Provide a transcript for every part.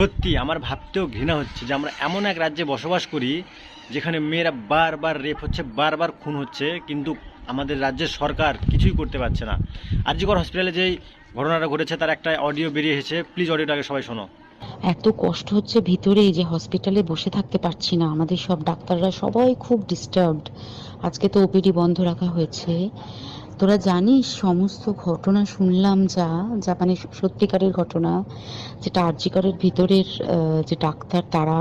সত্যি আমার ভাবতেও ঘৃণা হচ্ছে যে আমরা এমন এক রাজ্যে বসবাস করি যেখানে মেয়েরা বারবার রেপ হচ্ছে, বারবার খুন হচ্ছে, কিন্তু আমাদের রাজ্যের সরকার কিছুই করতে পারছে না। আরজিকর হসপিটালে যেই ঘটনাটা ঘটেছে তার একটা অডিও বেরিয়ে এসেছে, প্লিজ অডিওটাকে সবাই শোনো। এত কষ্ট হচ্ছে ভিতরে যে হসপিটালে বসে থাকতে পারছি না, আমাদের সব ডাক্তাররা সবাই খুব ডিস্টার্বড। আজকে তো ওপিডি বন্ধ রাখা হয়েছে। তোরা জানিস সমস্ত ঘটনা শুনলাম, যা যা মানে সত্যিকারের ঘটনা, যেটা আরজিকরের ভিতরের যে ডাক্তার তারা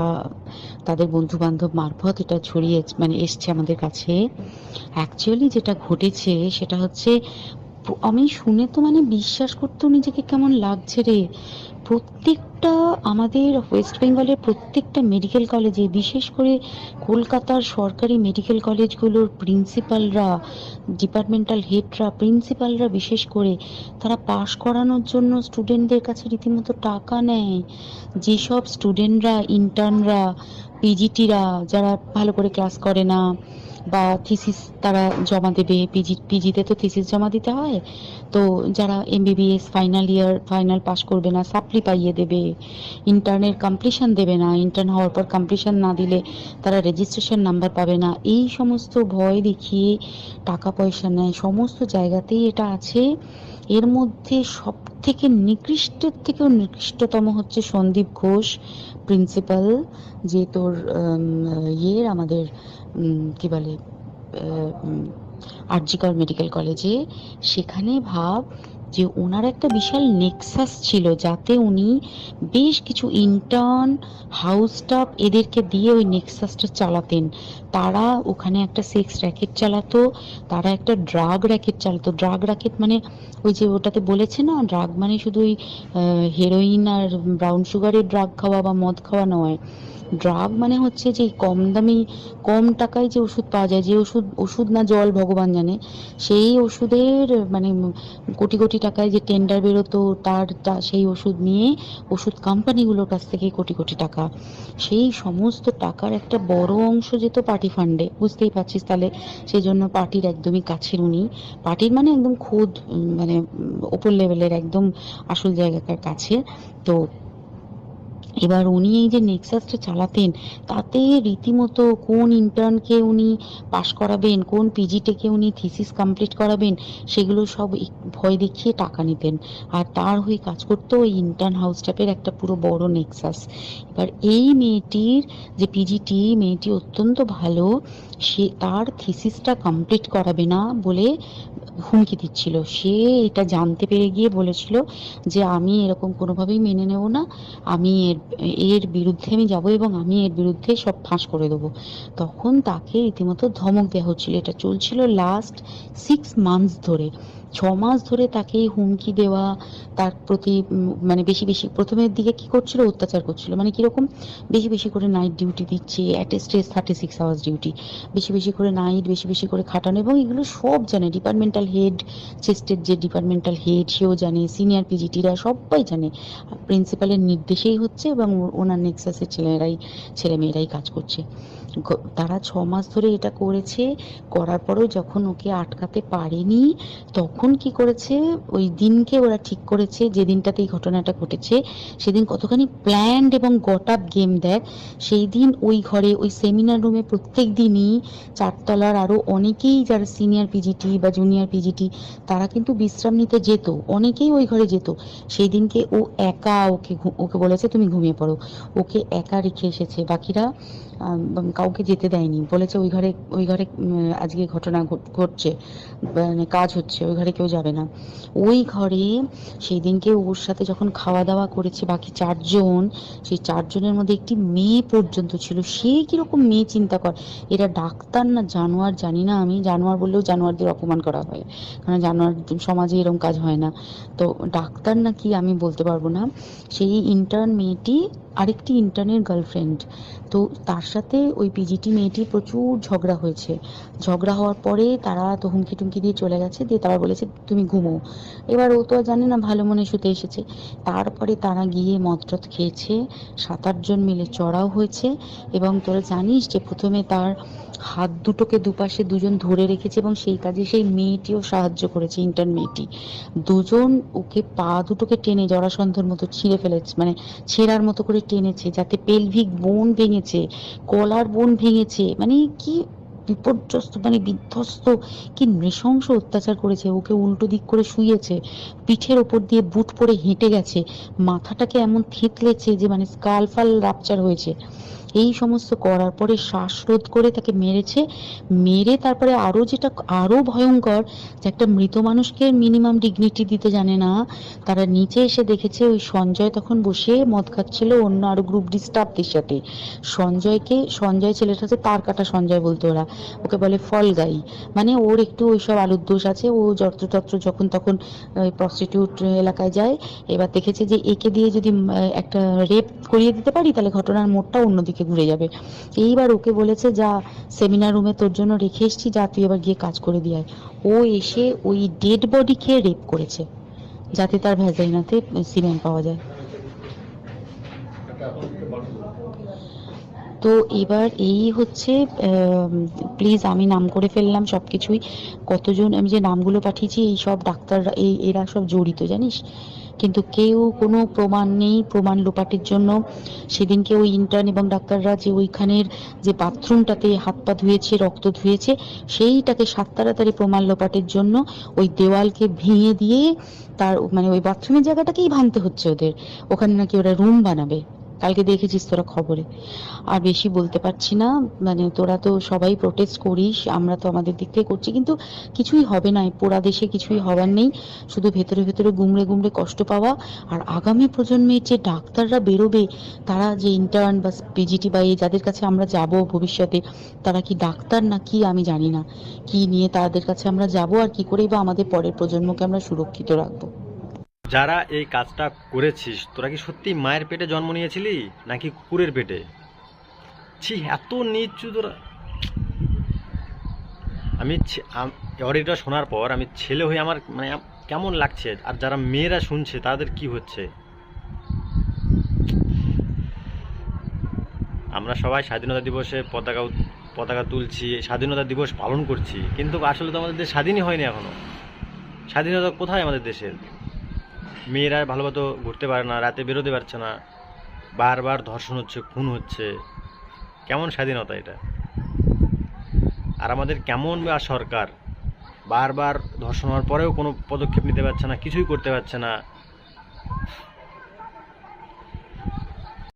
তাদের বন্ধু বান্ধব মারফত এটা ছড়িয়ে মানে এসছে আমাদের কাছে। অ্যাকচুয়ালি যেটা ঘটেছে সেটা হচ্ছে, আমি শুনে তো মানে বিশ্বাস করতেও নিজেকে কেমন লাগছে রে। প্রত্যেকটা আমাদের ওয়েস্ট বেঙ্গলের প্রত্যেকটা মেডিকেল কলেজে, বিশেষ করে কলকাতার সরকারি মেডিকেল কলেজগুলোর প্রিন্সিপালরা, ডিপার্টমেন্টাল হেডরা, প্রিন্সিপালরা বিশেষ করে, তারা পাশ করানোর জন্য স্টুডেন্টদের কাছে রীতিমতো টাকা নেয়। যেসব স্টুডেন্টরা, ইন্টার্নরা, পিজিটিরা যারা ভালো করে ক্লাস করে না বা থিসিস তারা জমা দেবে, পিজিতে তো থিসিস জমা দিতে হয়, তো যারা MBBS final year final pass করবে না সাপ্লি পাইয়ে দেবে, ইন্টার্নের কমপ্লিশন দেবে না, ইন্টার্ন হওয়ার পর কমপ্লিশন না দিলে তারা রেজিস্ট্রেশন নাম্বার পাবে না, এই সমস্ত ভয় দেখিয়ে টাকা পয়সা নেয়। সমস্ত জায়গাতেই এটা আছে। এর মধ্যে সব থেকে নিকৃষ্টের থেকেও নিকৃষ্টতম হচ্ছে সন্দীপ ঘোষ, প্রিন্সিপাল, যে তোর আমাদের কি বলে আরজিকর মেডিকেল কলেজে। সেখানে ভাব যে ওনার একটা বিশাল নেক্সাস ছিল, যাতে উনি বেশ কিছু ইন্টার্ন, হাউস স্টাফ এদেরকে দিয়ে ওই নেক্সাসটা চালাতেন। তারা ওখানে একটা সেক্স র্যাকেট চালাতো, তারা একটা ড্রাগ র্যাকেট চালাতো। ড্রাগ র্যাকেট মানে ওই যে ওটাতে বলেছে না, ড্রাগ মানে শুধু ওই হেরোইন আর ব্রাউন সুগারের ড্রাগ খাওয়া বা মদ খাওয়া নয়। ড্রাগ মানে হচ্ছে যে কম দামি, কম টাকায় যে ওষুধ পাওয়া যায়, যে ওষুধ, ওষুধ না জল ভগবান জানে, সেই ওষুধের মানে কোটি কোটি টাকায় যে টেন্ডার বেরোতো, সেই ওষুধ নিয়ে ওষুধ কোম্পানিগুলোর কাছ থেকে কোটি কোটি টাকা, সেই সমস্ত টাকার একটা বড় অংশ যেত পার্টি ফান্ডে, বুঝতেই পারছিস তাহলে। সেই জন্য পার্টির একদমই কাছের উনি, পার্টির মানে একদম খোদ মানে ওপর লেভেলের একদম আসল জায়গাকার কাছে। তো এবার উনি এই যে নেক্সাসটা চালাতেন, তাতে রীতিমতো কোন ইন্টার্নকে উনি পাশ করাবেন, কোন পিজিটেকে উনি থিসিস কমপ্লিট করাবেন, সেগুলো সব ভয় দেখিয়ে টাকা নিতেন। আর তার হয়ে কাজ করতো ওই ইন্টার্ন হাউস স্টাফের একটা পুরো বড় নেক্সাস। এবার এই মেয়েটির যে পিজিটি, মেয়েটি অত্যন্ত ভালো, সে তার থিসিসটা কমপ্লিট করাবে না বলে হুমকি দিচ্ছিল। সে এটা জানতে পেরে গিয়ে বলেছিল যে আমি এরকম কোনোভাবেই মেনে নেব না, আমি এর বিরুদ্ধে আমি যাব এবং আমি এর বিরুদ্ধে সব ফাঁস করে দেবো। তখন তাকে রীতিমতো ধমক দেওয়া হচ্ছিল। এটা চলছিল লাস্ট 6 মান্থস ধরে, 6 মাস ধরে তাকে হুমকি দেওয়া, তার প্রতি মানে বেশি বেশি প্রথমের দিকে কি করছিল, অত্যাচার করছিল। মানে কিরকম, বেশি বেশি করে নাইট ডিউটি দিচ্ছে, at a stress 36 hours duty, বেশি বেশি করে নাইট, বেশি বেশি করে খাটানো, এবং এগুলো সব জানে ডিপার্টমেন্টাল হেড, চেস্টের যে ডিপার্টমেন্টাল হেড সেও জানে, সিনিয়র পিজিটিরা সবাই জানে। প্রিন্সিপালের নির্দেশেই হচ্ছে এবং ওনার নেক্সাসের ছেলেমেয়েরাই কাজ করছে। তারা 6 মাস ধরে এটা করেছে। করার পরেও যখন ওকে আটকাতে পারেনি, তখন কি করেছে, ওই দিনকে ওরা ঠিক করেছে, যে দিনটাতে এই ঘটনাটা ঘটেছে সেদিন কতখানি প্ল্যান্ড এবং গট আপ গেম দেখ। সেই দিন ওই ঘরে, ওই সেমিনার রুমে প্রত্যেক দিনই 4 তলার আরো অনেকেই যারা সিনিয়র পিজিটি বা জুনিয়র পিজিটি, তারা কিন্তু বিশ্রাম নিতে যেত, অনেকেই ওই ঘরে যেত। সেই দিনকে ও একা, ওকে বলেছে তুমি ঘুমিয়ে পড়ো, ওকে একা রেখে এসেছে। বাকিরা কাউকে যেতে দেয়নি, বলেছে ওই ঘরে আজকে ঘটনা ঘটছে, মানে কাজ হচ্ছে, ওই ঘরে কেউ যাবে না। ওই ঘরে সেই দিনকে ওর সাথে যখন খাওয়া দাওয়া করেছে বাকি 4 জন, সেই 4 জনের মধ্যে একটি মেয়ে পর্যন্ত ছিল। সে কিরকম মেয়ে চিন্তা কর, এরা ডাক্তার না জানোয়ার জানি না, আমি জানোয়ার বললেও জানোয়ারদের অপমান করা হয়, কারণ জানোয়ার সমাজে এরকম কাজ হয় না। তো ডাক্তার না কি আমি বলতে পারবো না। সেই ইন্টার্ন মেয়েটি আরেকটি ইন্টার্নের গার্লফ্রেন্ড। তো তার সাথে ওই পিজিটি মেয়েটি প্রচুর ঝগড়া হয়েছে। ঝগড়া হওয়ার পরে তারা তো হুমকি টুমকি দিয়ে চলে গেছে, দিয়ে তারা বলেছে তুমি ঘুমো। এবার ও তো আর জানে না, ভালো মনে শুতে এসেছে। তারপরে তারা গিয়ে মদ টদ খেয়েছে, 7-8 জন মিলে চড়াও হয়েছে। এবং তোরা জানিস যে প্রথমে তার হাত দুটোকে দুপাশে 2 জন ধরে রেখেছে, এবং সেই কাজে সেই মেয়েটিও সাহায্য করেছে, ইন্টার্ন মেয়েটি। 2 জন ওকে পা দুটোকে টেনে জরাসন্ধের মতো ছিঁড়ে ফেলেছে, মানে ছেঁড়ার মতো করে টেনেছে, যাতে পেলভিক বোন ভেঙেছে, গলার বোন ভেঙেছে, মানে কি বিপর্যস্ত, মানে বিধ্বস্ত, কি নৃশংস অত্যাচার করেছে। ওকে উল্টো দিক করে শুইয়েছে, পিঠের ওপর দিয়ে বুট পরে হেঁটে গেছে, মাথাটাকে এমন থেতলেছে যে মানে স্কাল ফাল রাপচার হয়েছে। এই সমস্ত করার পরে শ্বাসরোধ করে তাকে মেরেছে। মেরে তারপরে আরো যেটা আরো ভয়ঙ্কর, যে একটা মৃত মানুষকে মিনিমাম ডিগনিটি দিতে জানে না, তারা নিচে এসে দেখেছে ওই সঞ্জয় তখন বসে মদ খাচ্ছিল অন্য আরো গ্রুপ ডি স্টাফদের সাথে। সঞ্জয় ছেলেটা হচ্ছে তার কাটা সঞ্জয় বলতো ওরা, ওকে বলে ফল গাই, মানে ওর একটু ওইসব আলুর দোষ আছে। ও যত্রতত্র যখন তখন প্রস্টিটিউট এলাকায় যায়। এবার দেখেছে যে একে দিয়ে যদি একটা রেপ করিয়ে দিতে পারি তাহলে ঘটনার মোড়টা অন্যদিকে ঘুরে যাবে। এইবার ওকে বলেছে, যা সেমিনার রুমে তোর জন্য রেখে এসেছি, যা তুই এবার গিয়ে কাজ করে দিয়ে আয়। ও এসে ওই ডেড বডি খেয়ে রেপ করেছে, যাতে তার ভ্যাজাইনাতে সিমেন্ট পাওয়া যায়। তো এবার এই হচ্ছে, প্লিজ আমি নাম করে ফেললাম সবকিছুই। কতজন আমি যে নামগুলো পাঠিয়েছি, এই সব ডাক্তাররা, এরা সব জড়িত জানিস, কিন্তু কেউ কোনো প্রমাণ নেই। প্রমাণ লোপাটের জন্য সেদিনকে ওই ইন্টার্ন এবং ডাক্তাররা যে ওইখানের যে বাথরুমটাতে হাত পা ধুয়েছে, রক্ত ধুয়েছে, সেইটাকে সাত তাড়াতাড়ি প্রমাণ লোপাটের জন্য ওই দেওয়ালকে ভেঙে দিয়ে তার মানে ওই বাথরুমের জায়গাটাকেই ভাঙতে হচ্ছে ওদের। ওখানে নাকি ওরা রুম বানাবে, কালকে দেখেছিস তোরা খবরে। আর বেশি বলতে পারছি না, মানে তোরা তো সবাই প্রোটেস্ট করিস, আমরা তো আমাদের দিক থেকে করছি, কিন্তু কিছুই হবে না। এই পোড়া দেশে কিছুই হবার নেই, শুধু ভেতরে ভেতরে গুমড়ে গুমড়ে কষ্ট পাওয়া। আর আগামী প্রজন্মের যে ডাক্তাররা বেরোবে, তারা যে ইন্টার্ন বা পিজিটি বা এই যাদের কাছে আমরা যাব ভবিষ্যতে, তারা কি ডাক্তার না কি আমি জানি না, কি নিয়ে তাদের কাছে আমরা যাব, আর কি করেই বা আমাদের পরের প্রজন্মকে আমরা সুরক্ষিত রাখবো। যারা এই কাজটা করেছিস, তোরা কি সত্যি মায়ের পেটে জন্ম নিয়েছিলি নাকি কুকুরের পেটে? ছি, এত নিচু তোরা! আমি অডিওটা শোনার পর আমি ছেলে হয়ে আমার মানে কেমন লাগছে, আর যারা মেয়েরা শুনছে তাদের কি হচ্ছে। আমরা সবাই স্বাধীনতা দিবসে পতাকা তুলছি, স্বাধীনতা দিবস পালন করছি, কিন্তু আসলে তো আমাদের দেশ স্বাধীনই হয়নি এখনো। স্বাধীনতা কোথায় আমাদের দেশের? মেয়েরা ভালোমতো ঘুরতে পারে না, রাতে বেরোতে পারছে না, বারবার ধর্ষণ হচ্ছে, খুন হচ্ছে। কেমন স্বাধীনতা এটা? আর আমাদের কেমন বা সরকার বারবার ধর্ষণ হওয়ার পরেও কোনো পদক্ষেপ নিতে পারছে না, কিছুই করতে পারছে না।